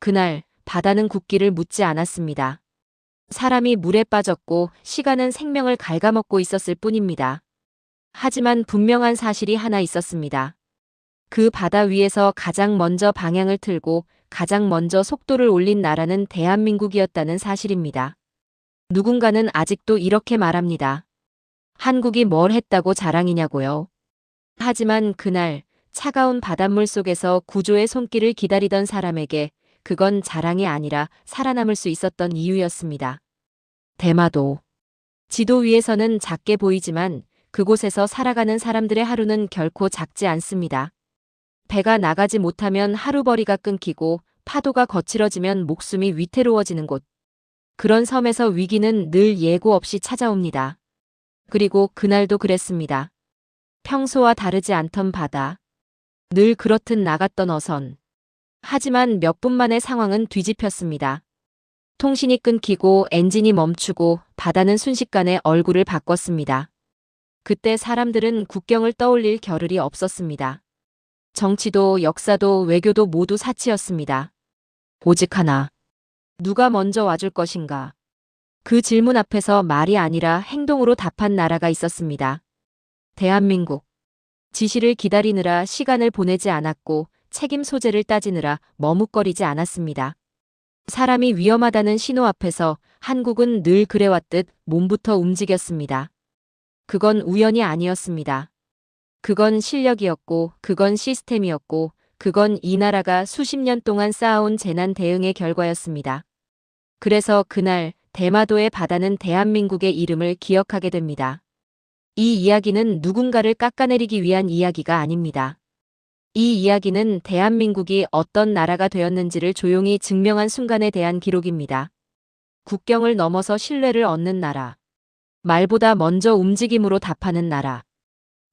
그날 바다는 굳기를 묻지 않았습니다. 사람이 물에 빠졌고 시간은 생명을 갉아먹고 있었을 뿐입니다. 하지만 분명한 사실이 하나 있었습니다. 그 바다 위에서 가장 먼저 방향을 틀고 가장 먼저 속도를 올린 나라는 대한민국이었다는 사실입니다. 누군가는 아직도 이렇게 말합니다. 한국이 뭘 했다고 자랑이냐고요. 하지만 그날 차가운 바닷물 속에서 구조의 손길을 기다리던 사람에게 그건 자랑이 아니라 살아남을 수 있었던 이유였습니다. 대마도. 지도 위에서는 작게 보이지만 그곳에서 살아가는 사람들의 하루는 결코 작지 않습니다. 배가 나가지 못하면 하루벌이가 끊기고 파도가 거칠어지면 목숨이 위태로워지는 곳. 그런 섬에서 위기는 늘 예고 없이 찾아옵니다. 그리고 그날도 그랬습니다. 평소와 다르지 않던 바다. 늘 그렇듯 나갔던 어선. 하지만 몇 분 만에 상황은 뒤집혔습니다. 통신이 끊기고 엔진이 멈추고 바다는 순식간에 얼굴을 바꿨습니다. 그때 사람들은 국경을 떠올릴 겨를이 없었습니다. 정치도 역사도 외교도 모두 사치였습니다. 오직 하나. 누가 먼저 와줄 것인가? 그 질문 앞에서 말이 아니라 행동으로 답한 나라가 있었습니다. 대한민국. 지시를 기다리느라 시간을 보내지 않았고 책임 소재를 따지느라 머뭇거리지 않았습니다. 사람이 위험하다는 신호 앞에서 한국은 늘 그래왔듯 몸부터 움직였습니다. 그건 우연이 아니었습니다. 그건 실력이었고, 그건 시스템이었고, 그건 이 나라가 수십 년 동안 쌓아온 재난 대응의 결과였습니다. 그래서 그날 대마도의 바다는 대한민국의 이름을 기억하게 됩니다. 이 이야기는 누군가를 깎아내리기 위한 이야기가 아닙니다. 이 이야기는 대한민국이 어떤 나라가 되었는지를 조용히 증명한 순간에 대한 기록입니다. 국경을 넘어서 신뢰를 얻는 나라. 말보다 먼저 움직임으로 답하는 나라.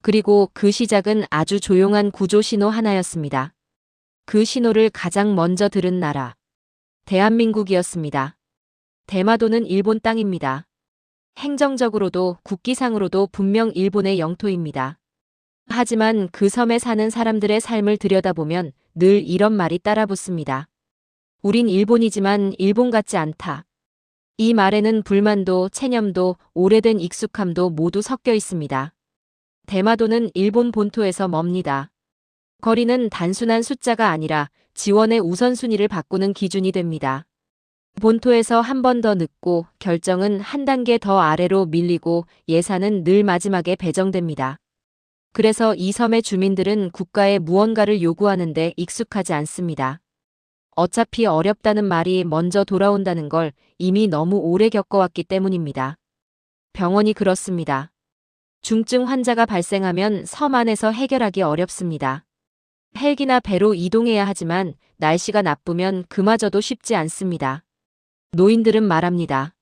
그리고 그 시작은 아주 조용한 구조 신호 하나였습니다. 그 신호를 가장 먼저 들은 나라. 대한민국이었습니다. 대마도는 일본 땅입니다. 행정적으로도 국기상으로도 분명 일본의 영토입니다. 하지만 그 섬에 사는 사람들의 삶을 들여다보면 늘 이런 말이 따라붙습니다. 우린 일본이지만 일본 같지 않다. 이 말에는 불만도 체념도 오래된 익숙함도 모두 섞여 있습니다. 대마도는 일본 본토에서 멉니다. 거리는 단순한 숫자가 아니라 지원의 우선순위를 바꾸는 기준이 됩니다. 본토에서 한 번 더 늦고 결정은 한 단계 더 아래로 밀리고 예산은 늘 마지막에 배정됩니다. 그래서 이 섬의 주민들은 국가에 무언가를 요구하는데 익숙하지 않습니다. 어차피 어렵다는 말이 먼저 돌아온다는 걸 이미 너무 오래 겪어왔기 때문입니다. 병원이 그렇습니다. 중증 환자가 발생하면 섬 안에서 해결하기 어렵습니다. 헬기나 배로 이동해야 하지만 날씨가 나쁘면 그마저도 쉽지 않습니다. 노인들은 말합니다.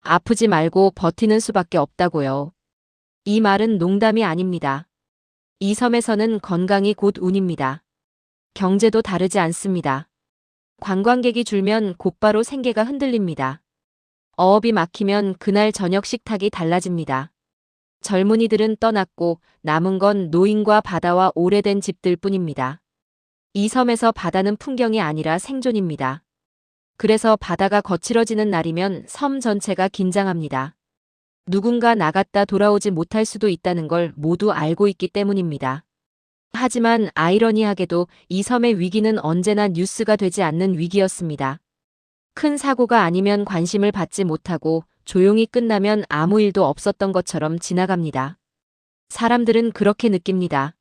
아프지 말고 버티는 수밖에 없다고요. 이 말은 농담이 아닙니다. 이 섬에서는 건강이 곧 운입니다. 경제도 다르지 않습니다. 관광객이 줄면 곧바로 생계가 흔들립니다. 어업이 막히면 그날 저녁 식탁이 달라집니다. 젊은이들은 떠났고 남은 건 노인과 바다와 오래된 집들 뿐입니다. 이 섬에서 바다는 풍경이 아니라 생존입니다. 그래서 바다가 거칠어지는 날이면 섬 전체가 긴장합니다. 누군가 나갔다 돌아오지 못할 수도 있다는 걸 모두 알고 있기 때문입니다. 하지만 아이러니하게도 이 섬의 위기는 언제나 뉴스가 되지 않는 위기였습니다. 큰 사고가 아니면 관심을 받지 못하고 조용히 끝나면 아무 일도 없었던 것처럼 지나갑니다. 사람들은 그렇게 느낍니다.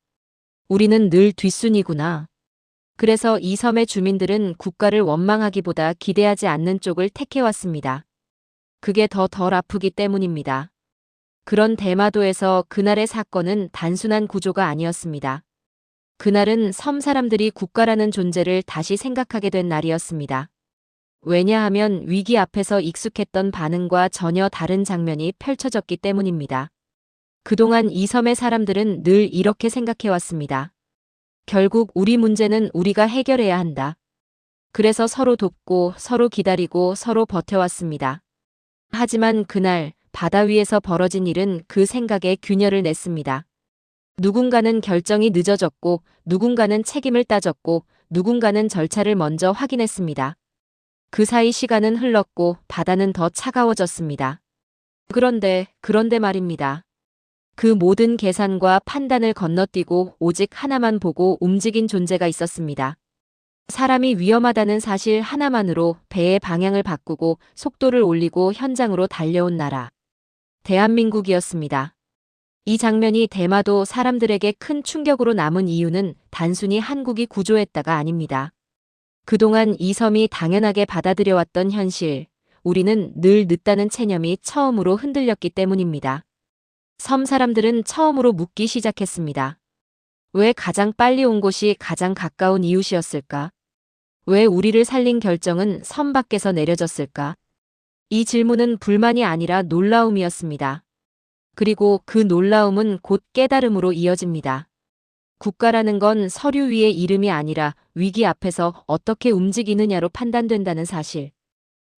우리는 늘 뒷순이구나. 그래서 이 섬의 주민들은 국가를 원망하기보다 기대하지 않는 쪽을 택해왔습니다. 그게 더 덜 아프기 때문입니다. 그런 대마도에서 그날의 사건은 단순한 구조가 아니었습니다. 그날은 섬 사람들이 국가라는 존재를 다시 생각하게 된 날이었습니다. 왜냐하면 위기 앞에서 익숙했던 반응과 전혀 다른 장면이 펼쳐졌기 때문입니다. 그동안 이 섬의 사람들은 늘 이렇게 생각해왔습니다. 결국 우리 문제는 우리가 해결해야 한다. 그래서 서로 돕고 서로 기다리고 서로 버텨왔습니다. 하지만 그날 바다 위에서 벌어진 일은 그 생각에 균열을 냈습니다. 누군가는 결정이 늦어졌고 누군가는 책임을 따졌고 누군가는 절차를 먼저 확인했습니다. 그 사이 시간은 흘렀고 바다는 더 차가워졌습니다. 그런데 말입니다. 그 모든 계산과 판단을 건너뛰고 오직 하나만 보고 움직인 존재가 있었습니다. 사람이 위험하다는 사실 하나만으로 배의 방향을 바꾸고 속도를 올리고 현장으로 달려온 나라. 대한민국이었습니다. 이 장면이 대마도 사람들에게 큰 충격으로 남은 이유는 단순히 한국이 구조했다가 아닙니다. 그동안 이 섬이 당연하게 받아들여왔던 현실, 우리는 늘 늦다는 체념이 처음으로 흔들렸기 때문입니다. 섬 사람들은 처음으로 묻기 시작했습니다. 왜 가장 빨리 온 곳이 가장 가까운 이웃이었을까? 왜 우리를 살린 결정은 섬 밖에서 내려졌을까? 이 질문은 불만이 아니라 놀라움이었습니다. 그리고 그 놀라움은 곧 깨달음으로 이어집니다. 국가라는 건 서류 위의 이름이 아니라 위기 앞에서 어떻게 움직이느냐로 판단된다는 사실.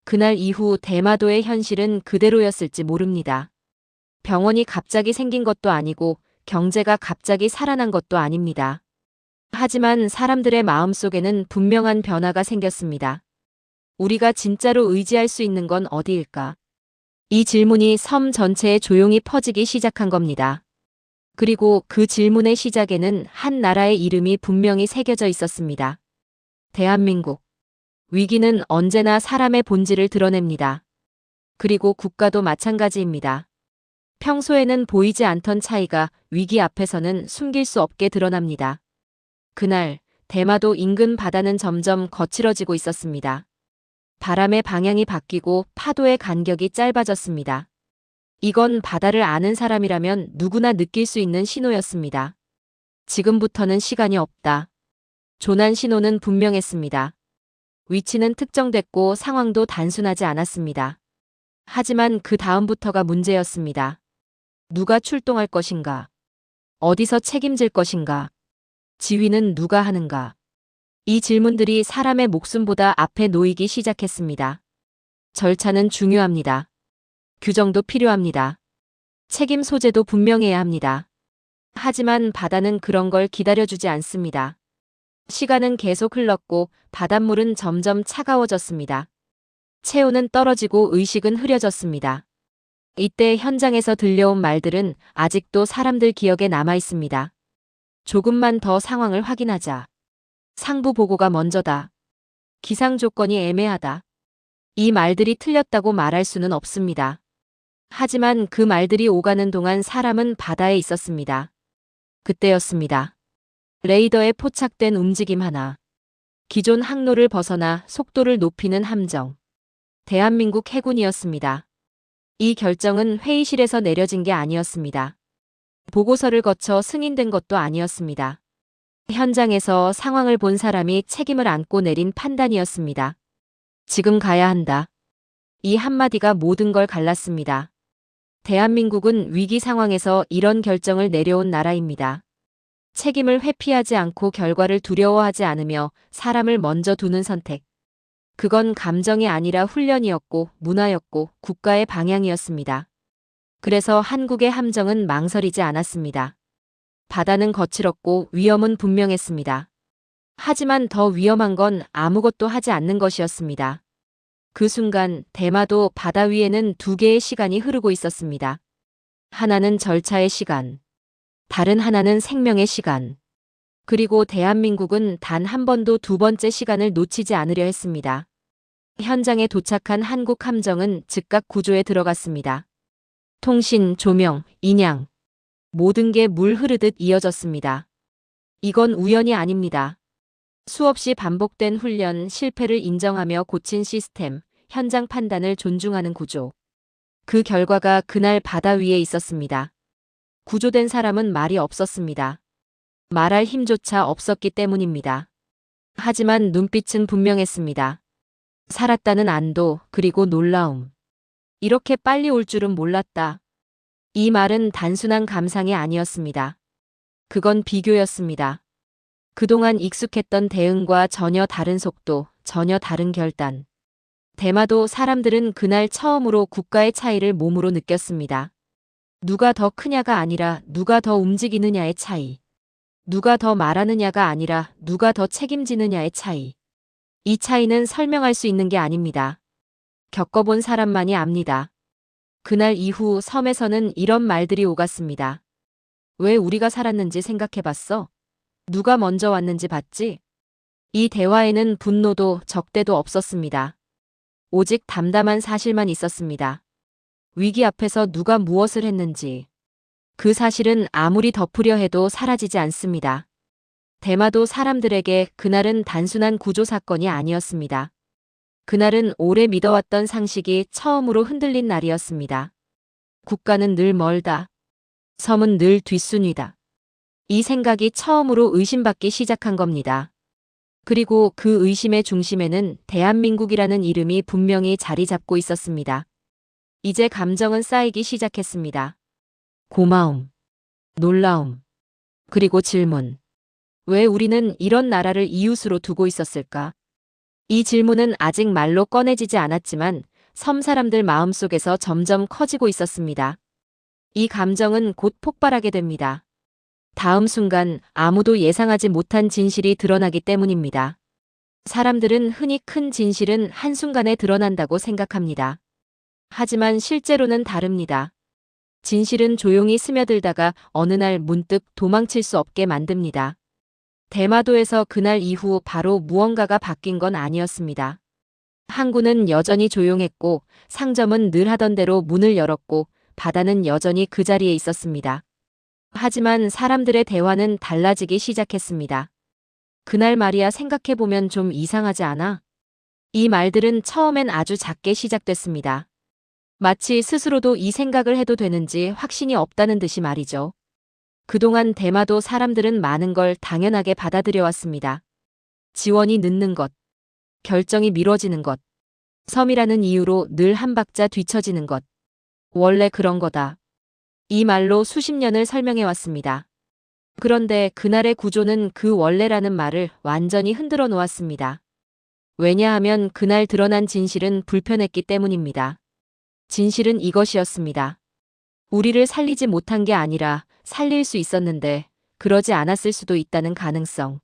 그날 이후 대마도의 현실은 그대로였을지 모릅니다. 병원이 갑자기 생긴 것도 아니고 경제가 갑자기 살아난 것도 아닙니다. 하지만 사람들의 마음속에는 분명한 변화가 생겼습니다. 우리가 진짜로 의지할 수 있는 건 어디일까? 이 질문이 섬 전체에 조용히 퍼지기 시작한 겁니다. 그리고 그 질문의 시작에는 한 나라의 이름이 분명히 새겨져 있었습니다. 대한민국. 위기는 언제나 사람의 본질을 드러냅니다. 그리고 국가도 마찬가지입니다. 평소에는 보이지 않던 차이가 위기 앞에서는 숨길 수 없게 드러납니다. 그날 대마도 인근 바다는 점점 거칠어지고 있었습니다. 바람의 방향이 바뀌고 파도의 간격이 짧아졌습니다. 이건 바다를 아는 사람이라면 누구나 느낄 수 있는 신호였습니다. 지금부터는 시간이 없다. 조난 신호는 분명했습니다. 위치는 특정됐고 상황도 단순하지 않았습니다. 하지만 그 다음부터가 문제였습니다. 누가 출동할 것인가? 어디서 책임질 것인가? 지휘는 누가 하는가? 이 질문들이 사람의 목숨보다 앞에 놓이기 시작했습니다. 절차는 중요합니다. 규정도 필요합니다. 책임 소재도 분명해야 합니다. 하지만 바다는 그런 걸 기다려주지 않습니다. 시간은 계속 흘렀고 바닷물은 점점 차가워졌습니다. 체온은 떨어지고 의식은 흐려졌습니다. 이때 현장에서 들려온 말들은 아직도 사람들 기억에 남아 있습니다. 조금만 더 상황을 확인하자. 상부 보고가 먼저다. 기상 조건이 애매하다. 이 말들이 틀렸다고 말할 수는 없습니다. 하지만 그 말들이 오가는 동안 사람은 바다에 있었습니다. 그때였습니다. 레이더에 포착된 움직임 하나. 기존 항로를 벗어나 속도를 높이는 함정. 대한민국 해군이었습니다. 이 결정은 회의실에서 내려진 게 아니었습니다. 보고서를 거쳐 승인된 것도 아니었습니다. 현장에서 상황을 본 사람이 책임을 안고 내린 판단이었습니다. 지금 가야 한다. 이 한마디가 모든 걸 갈랐습니다. 대한민국은 위기 상황에서 이런 결정을 내려온 나라입니다. 책임을 회피하지 않고 결과를 두려워하지 않으며 사람을 먼저 두는 선택. 그건 감정이 아니라 훈련이었고 문화였고 국가의 방향이었습니다. 그래서 한국의 함정은 망설이지 않았습니다. 바다는 거칠었고 위험은 분명했습니다. 하지만 더 위험한 건 아무것도 하지 않는 것이었습니다. 그 순간 대마도 바다 위에는 두 개의 시간이 흐르고 있었습니다. 하나는 절차의 시간, 다른 하나는 생명의 시간. 그리고 대한민국은 단 한 번도 두 번째 시간을 놓치지 않으려 했습니다. 현장에 도착한 한국 함정은 즉각 구조에 들어갔습니다. 통신, 조명, 인양. 모든 게 물 흐르듯 이어졌습니다. 이건 우연이 아닙니다. 수없이 반복된 훈련, 실패를 인정하며 고친 시스템, 현장 판단을 존중하는 구조. 그 결과가 그날 바다 위에 있었습니다. 구조된 사람은 말이 없었습니다. 말할 힘조차 없었기 때문입니다. 하지만 눈빛은 분명했습니다. 살았다는 안도, 그리고 놀라움. 이렇게 빨리 올 줄은 몰랐다. 이 말은 단순한 감상이 아니었습니다. 그건 비교였습니다. 그동안 익숙했던 대응과 전혀 다른 속도, 전혀 다른 결단. 대마도 사람들은 그날 처음으로 국가의 차이를 몸으로 느꼈습니다. 누가 더 크냐가 아니라 누가 더 움직이느냐의 차이. 누가 더 말하느냐가 아니라 누가 더 책임지느냐의 차이. 이 차이는 설명할 수 있는 게 아닙니다. 겪어본 사람만이 압니다. 그날 이후 섬에서는 이런 말들이 오갔습니다. 왜 우리가 살았는지 생각해봤어? 누가 먼저 왔는지 봤지? 이 대화에는 분노도 적대도 없었습니다. 오직 담담한 사실만 있었습니다. 위기 앞에서 누가 무엇을 했는지. 그 사실은 아무리 덮으려 해도 사라지지 않습니다. 대마도 사람들에게 그날은 단순한 구조 사건이 아니었습니다. 그날은 오래 믿어왔던 상식이 처음으로 흔들린 날이었습니다. 국가는 늘 멀다. 섬은 늘 뒷순위다. 이 생각이 처음으로 의심받기 시작한 겁니다. 그리고 그 의심의 중심에는 대한민국이라는 이름이 분명히 자리 잡고 있었습니다. 이제 감정은 쌓이기 시작했습니다. 고마움, 놀라움, 그리고 질문. 왜 우리는 이런 나라를 이웃으로 두고 있었을까? 이 질문은 아직 말로 꺼내지지 않았지만 섬 사람들 마음속에서 점점 커지고 있었습니다. 이 감정은 곧 폭발하게 됩니다. 다음 순간 아무도 예상하지 못한 진실이 드러나기 때문입니다. 사람들은 흔히 큰 진실은 한순간에 드러난다고 생각합니다. 하지만 실제로는 다릅니다. 진실은 조용히 스며들다가 어느 날 문득 도망칠 수 없게 만듭니다. 대마도에서 그날 이후 바로 무언가가 바뀐 건 아니었습니다. 항구는 여전히 조용했고 상점은 늘 하던 대로 문을 열었고 바다는 여전히 그 자리에 있었습니다. 하지만 사람들의 대화는 달라지기 시작했습니다. 그날 말이야 생각해보면 좀 이상하지 않아? 이 말들은 처음엔 아주 작게 시작됐습니다. 마치 스스로도 이 생각을 해도 되는지 확신이 없다는 듯이 말이죠. 그동안 대마도 사람들은 많은 걸 당연하게 받아들여왔습니다. 지원이 늦는 것, 결정이 미뤄지는 것, 섬이라는 이유로 늘 한 박자 뒤처지는 것. 원래 그런 거다. 이 말로 수십 년을 설명해왔습니다. 그런데 그날의 구조는 그 원래라는 말을 완전히 흔들어 놓았습니다. 왜냐하면 그날 드러난 진실은 불편했기 때문입니다. 진실은 이것이었습니다. 우리를 살리지 못한 게 아니라 살릴 수 있었는데 그러지 않았을 수도 있다는 가능성.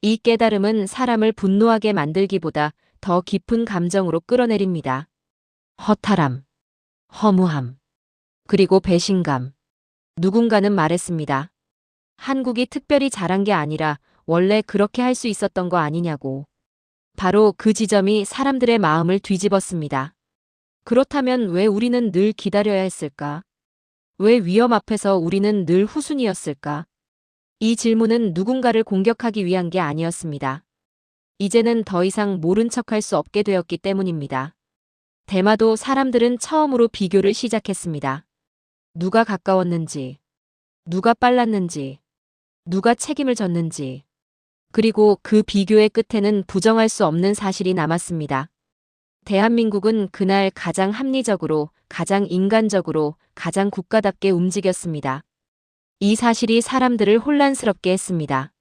이 깨달음은 사람을 분노하게 만들기보다 더 깊은 감정으로 끌어내립니다. 허탈함, 허무함, 그리고 배신감. 누군가는 말했습니다. 한국이 특별히 잘한 게 아니라 원래 그렇게 할 수 있었던 거 아니냐고. 바로 그 지점이 사람들의 마음을 뒤집었습니다. 그렇다면 왜 우리는 늘 기다려야 했을까? 왜 위험 앞에서 우리는 늘 후순위였을까? 이 질문은 누군가를 공격하기 위한 게 아니었습니다. 이제는 더 이상 모른 척할 수 없게 되었기 때문입니다. 대마도 사람들은 처음으로 비교를 시작했습니다. 누가 가까웠는지, 누가 빨랐는지, 누가 책임을 졌는지. 그리고 그 비교의 끝에는 부정할 수 없는 사실이 남았습니다. 대한민국은 그날 가장 합리적으로, 가장 인간적으로, 가장 국가답게 움직였습니다. 이 사실이 사람들을 혼란스럽게 했습니다.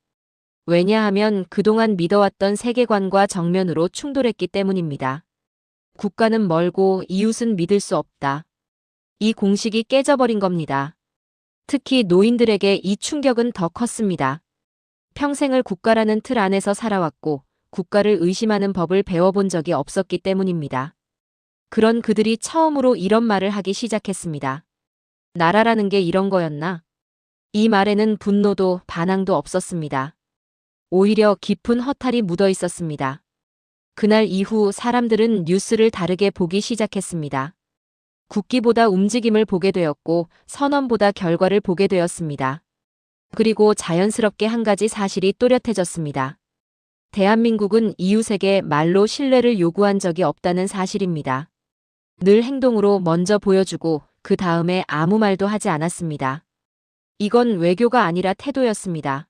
왜냐하면 그동안 믿어왔던 세계관과 정면으로 충돌했기 때문입니다. 국가는 멀고 이웃은 믿을 수 없다. 이 공식이 깨져버린 겁니다. 특히 노인들에게 이 충격은 더 컸습니다. 평생을 국가라는 틀 안에서 살아왔고 국가를 의심하는 법을 배워본 적이 없었기 때문입니다. 그런 그들이 처음으로 이런 말을 하기 시작했습니다. 나라라는 게 이런 거였나? 이 말에는 분노도 반항도 없었습니다. 오히려 깊은 허탈이 묻어 있었습니다. 그날 이후 사람들은 뉴스를 다르게 보기 시작했습니다. 국기보다 움직임을 보게 되었고 선언보다 결과를 보게 되었습니다. 그리고 자연스럽게 한 가지 사실이 또렷해졌습니다. 대한민국은 이웃에게 말로 신뢰를 요구한 적이 없다는 사실입니다. 늘 행동으로 먼저 보여주고 그 다음에 아무 말도 하지 않았습니다. 이건 외교가 아니라 태도였습니다.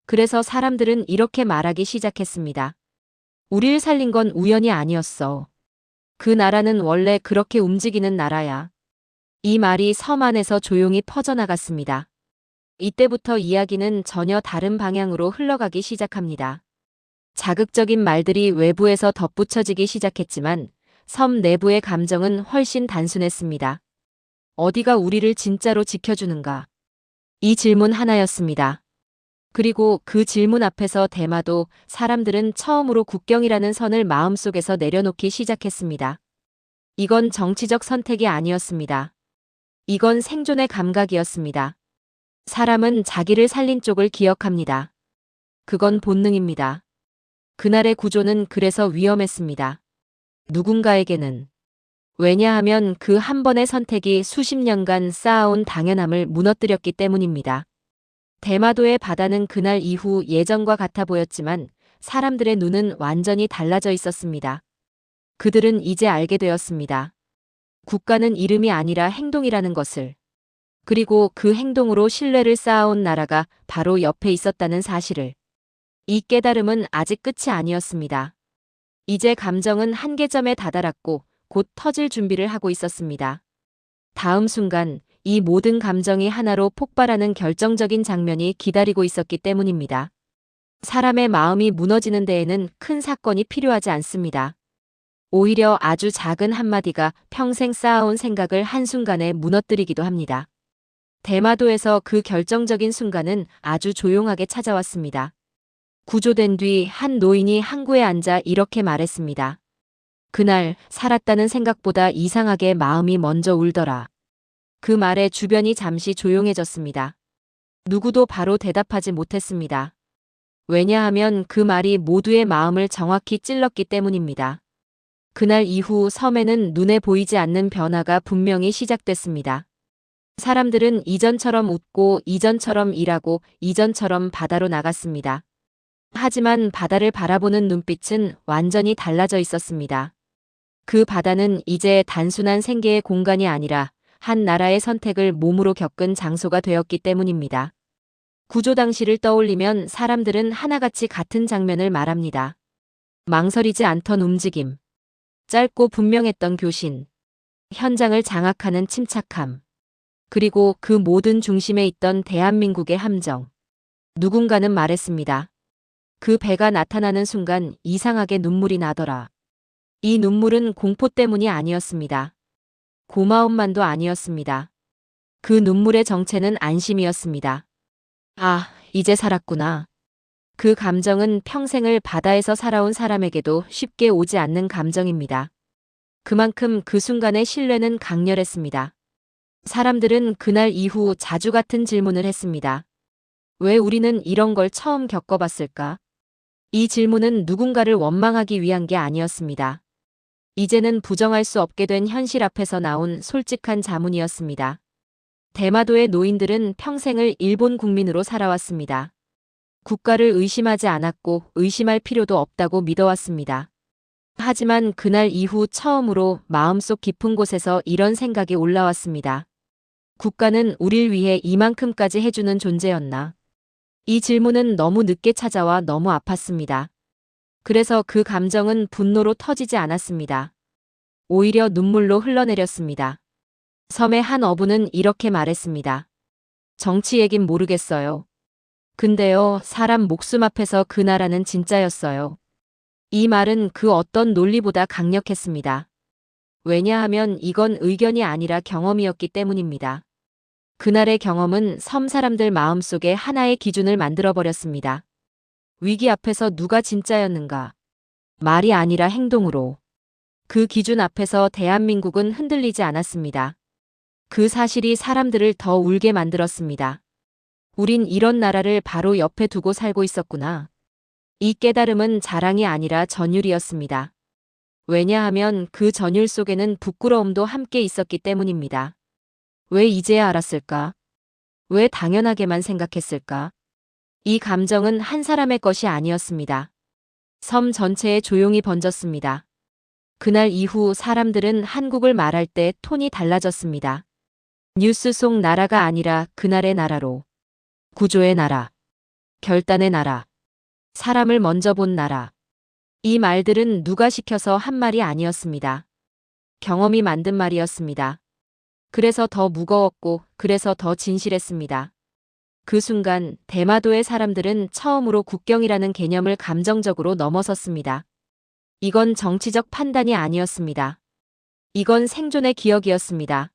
그래서 사람들은 이렇게 말하기 시작했습니다. 우리를 살린 건 우연이 아니었어. 그 나라는 원래 그렇게 움직이는 나라야. 이 말이 섬 안에서 조용히 퍼져나갔습니다. 이때부터 이야기는 전혀 다른 방향으로 흘러가기 시작합니다. 자극적인 말들이 외부에서 덧붙여지기 시작했지만 섬 내부의 감정은 훨씬 단순했습니다. 어디가 우리를 진짜로 지켜주는가? 이 질문 하나였습니다. 그리고 그 질문 앞에서 대마도 사람들은 처음으로 국경이라는 선을 마음속에서 내려놓기 시작했습니다. 이건 정치적 선택이 아니었습니다. 이건 생존의 감각이었습니다. 사람은 자기를 살린 쪽을 기억합니다. 그건 본능입니다. 그날의 구조는 그래서 위험했습니다. 누군가에게는. 왜냐하면 그 한 번의 선택이 수십 년간 쌓아온 당연함을 무너뜨렸기 때문입니다. 대마도의 바다는 그날 이후 예전과 같아 보였지만 사람들의 눈은 완전히 달라져 있었습니다. 그들은 이제 알게 되었습니다. 국가는 이름이 아니라 행동이라는 것을. 그리고 그 행동으로 신뢰를 쌓아온 나라가 바로 옆에 있었다는 사실을. 이 깨달음은 아직 끝이 아니었습니다. 이제 감정은 한계점에 다다랐고 곧 터질 준비를 하고 있었습니다. 다음 순간 이 모든 감정이 하나로 폭발하는 결정적인 장면이 기다리고 있었기 때문입니다. 사람의 마음이 무너지는 데에는 큰 사건이 필요하지 않습니다. 오히려 아주 작은 한마디가 평생 쌓아온 생각을 한순간에 무너뜨리기도 합니다. 대마도에서 그 결정적인 순간은 아주 조용하게 찾아왔습니다. 구조된 뒤 한 노인이 항구에 앉아 이렇게 말했습니다. 그날 살았다는 생각보다 이상하게 마음이 먼저 울더라. 그 말에 주변이 잠시 조용해졌습니다. 누구도 바로 대답하지 못했습니다. 왜냐하면 그 말이 모두의 마음을 정확히 찔렀기 때문입니다. 그날 이후 섬에는 눈에 보이지 않는 변화가 분명히 시작됐습니다. 사람들은 이전처럼 웃고 이전처럼 일하고 이전처럼 바다로 나갔습니다. 하지만 바다를 바라보는 눈빛은 완전히 달라져 있었습니다. 그 바다는 이제 단순한 생계의 공간이 아니라 한 나라의 선택을 몸으로 겪은 장소가 되었기 때문입니다. 구조 당시를 떠올리면 사람들은 하나같이 같은 장면을 말합니다. 망설이지 않던 움직임. 짧고 분명했던 교신. 현장을 장악하는 침착함. 그리고 그 모든 중심에 있던 대한민국의 함정. 누군가는 말했습니다. 그 배가 나타나는 순간 이상하게 눈물이 나더라. 이 눈물은 공포 때문이 아니었습니다. 고마움만도 아니었습니다. 그 눈물의 정체는 안심이었습니다. 아, 이제 살았구나. 그 감정은 평생을 바다에서 살아온 사람에게도 쉽게 오지 않는 감정입니다. 그만큼 그 순간의 신뢰는 강렬했습니다. 사람들은 그날 이후 자주 같은 질문을 했습니다. 왜 우리는 이런 걸 처음 겪어봤을까? 이 질문은 누군가를 원망하기 위한 게 아니었습니다. 이제는 부정할 수 없게 된 현실 앞에서 나온 솔직한 자문이었습니다. 대마도의 노인들은 평생을 일본 국민으로 살아왔습니다. 국가를 의심하지 않았고 의심할 필요도 없다고 믿어왔습니다. 하지만 그날 이후 처음으로 마음속 깊은 곳에서 이런 생각이 올라왔습니다. 국가는 우릴 위해 이만큼까지 해주는 존재였나? 이 질문은 너무 늦게 찾아와 너무 아팠습니다. 그래서 그 감정은 분노로 터지지 않았습니다. 오히려 눈물로 흘러내렸습니다. 섬의 한 어부는 이렇게 말했습니다. 정치 얘긴 모르겠어요. 근데요, 사람 목숨 앞에서 그 나라는 진짜였어요. 이 말은 그 어떤 논리보다 강력했습니다. 왜냐하면 이건 의견이 아니라 경험이었기 때문입니다. 그날의 경험은 섬 사람들 마음속에 하나의 기준을 만들어버렸습니다. 위기 앞에서 누가 진짜였는가? 말이 아니라 행동으로. 그 기준 앞에서 대한민국은 흔들리지 않았습니다. 그 사실이 사람들을 더 울게 만들었습니다. 우린 이런 나라를 바로 옆에 두고 살고 있었구나. 이 깨달음은 자랑이 아니라 전율이었습니다. 왜냐하면 그 전율 속에는 부끄러움도 함께 있었기 때문입니다. 왜 이제야 알았을까? 왜 당연하게만 생각했을까? 이 감정은 한 사람의 것이 아니었습니다. 섬 전체에 조용히 번졌습니다. 그날 이후 사람들은 한국을 말할 때 톤이 달라졌습니다. 뉴스 속 나라가 아니라 그날의 나라로. 구조의 나라. 결단의 나라. 사람을 먼저 본 나라. 이 말들은 누가 시켜서 한 말이 아니었습니다. 경험이 만든 말이었습니다. 그래서 더 무거웠고 그래서 더 진실했습니다. 그 순간 대마도의 사람들은 처음으로 국경이라는 개념을 감정적으로 넘어섰습니다. 이건 정치적 판단이 아니었습니다. 이건 생존의 기억이었습니다.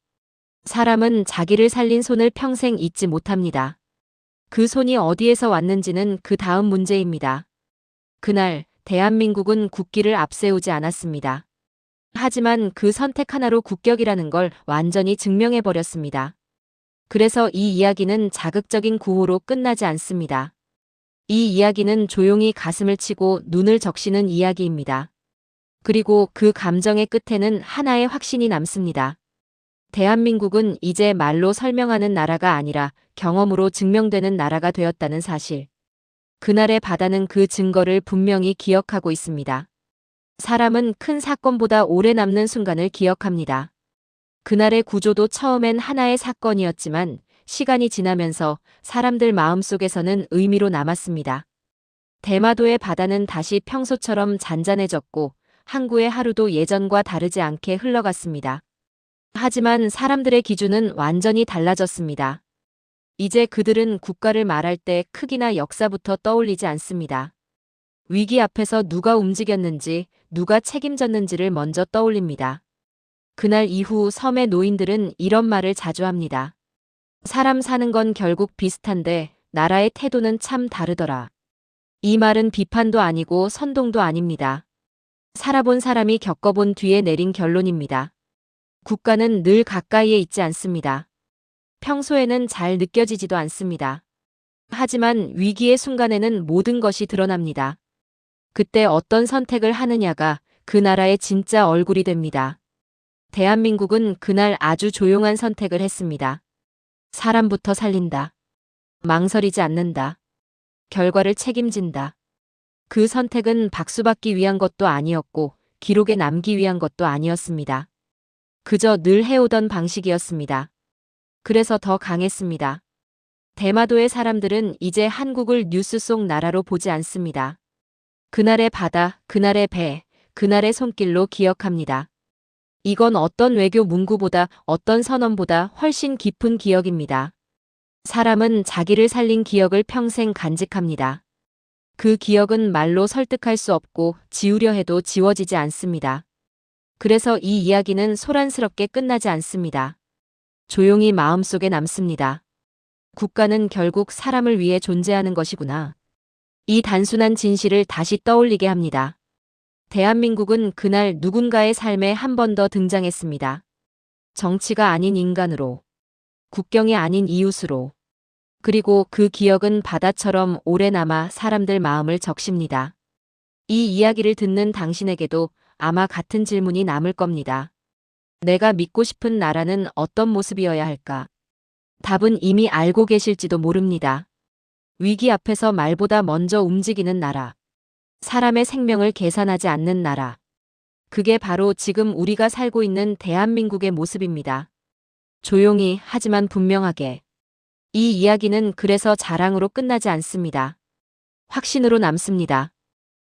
사람은 자기를 살린 손을 평생 잊지 못합니다. 그 손이 어디에서 왔는지는 그 다음 문제입니다. 그날 대한민국은 국기를 앞세우지 않았습니다. 하지만 그 선택 하나로 국격이라는 걸 완전히 증명해버렸습니다. 그래서 이 이야기는 자극적인 구호로 끝나지 않습니다. 이 이야기는 조용히 가슴을 치고 눈을 적시는 이야기입니다. 그리고 그 감정의 끝에는 하나의 확신이 남습니다. 대한민국은 이제 말로 설명하는 나라가 아니라 경험으로 증명되는 나라가 되었다는 사실. 그날의 바다는 그 증거를 분명히 기억하고 있습니다. 사람은 큰 사건보다 오래 남는 순간을 기억합니다. 그날의 구조도 처음엔 하나의 사건이었지만 시간이 지나면서 사람들 마음속에서는 의미로 남았습니다. 대마도의 바다는 다시 평소처럼 잔잔해졌고 항구의 하루도 예전과 다르지 않게 흘러갔습니다. 하지만 사람들의 기준은 완전히 달라졌습니다. 이제 그들은 국가를 말할 때 크기나 역사부터 떠올리지 않습니다. 위기 앞에서 누가 움직였는지, 누가 책임졌는지를 먼저 떠올립니다. 그날 이후 섬의 노인들은 이런 말을 자주 합니다. 사람 사는 건 결국 비슷한데 나라의 태도는 참 다르더라. 이 말은 비판도 아니고 선동도 아닙니다. 살아본 사람이 겪어본 뒤에 내린 결론입니다. 국가는 늘 가까이에 있지 않습니다. 평소에는 잘 느껴지지도 않습니다. 하지만 위기의 순간에는 모든 것이 드러납니다. 그때 어떤 선택을 하느냐가 그 나라의 진짜 얼굴이 됩니다. 대한민국은 그날 아주 조용한 선택을 했습니다. 사람부터 살린다. 망설이지 않는다. 결과를 책임진다. 그 선택은 박수받기 위한 것도 아니었고 기록에 남기 위한 것도 아니었습니다. 그저 늘 해오던 방식이었습니다. 그래서 더 강했습니다. 대마도의 사람들은 이제 한국을 뉴스 속 나라로 보지 않습니다. 그날의 바다, 그날의 배, 그날의 손길로 기억합니다. 이건 어떤 외교 문구보다 어떤 선언보다 훨씬 깊은 기억입니다. 사람은 자기를 살린 기억을 평생 간직합니다. 그 기억은 말로 설득할 수 없고 지우려 해도 지워지지 않습니다. 그래서 이 이야기는 소란스럽게 끝나지 않습니다. 조용히 마음속에 남습니다. 국가는 결국 사람을 위해 존재하는 것이구나. 이 단순한 진실을 다시 떠올리게 합니다. 대한민국은 그날 누군가의 삶에 한 번 더 등장했습니다. 정치가 아닌 인간으로, 국경이 아닌 이웃으로. 그리고 그 기억은 바다처럼 오래 남아 사람들 마음을 적십니다. 이 이야기를 듣는 당신에게도 아마 같은 질문이 남을 겁니다. 내가 믿고 싶은 나라는 어떤 모습이어야 할까? 답은 이미 알고 계실지도 모릅니다. 위기 앞에서 말보다 먼저 움직이는 나라. 사람의 생명을 계산하지 않는 나라. 그게 바로 지금 우리가 살고 있는 대한민국의 모습입니다. 조용히 하지만 분명하게. 이 이야기는 그래서 자랑으로 끝나지 않습니다. 확신으로 남습니다.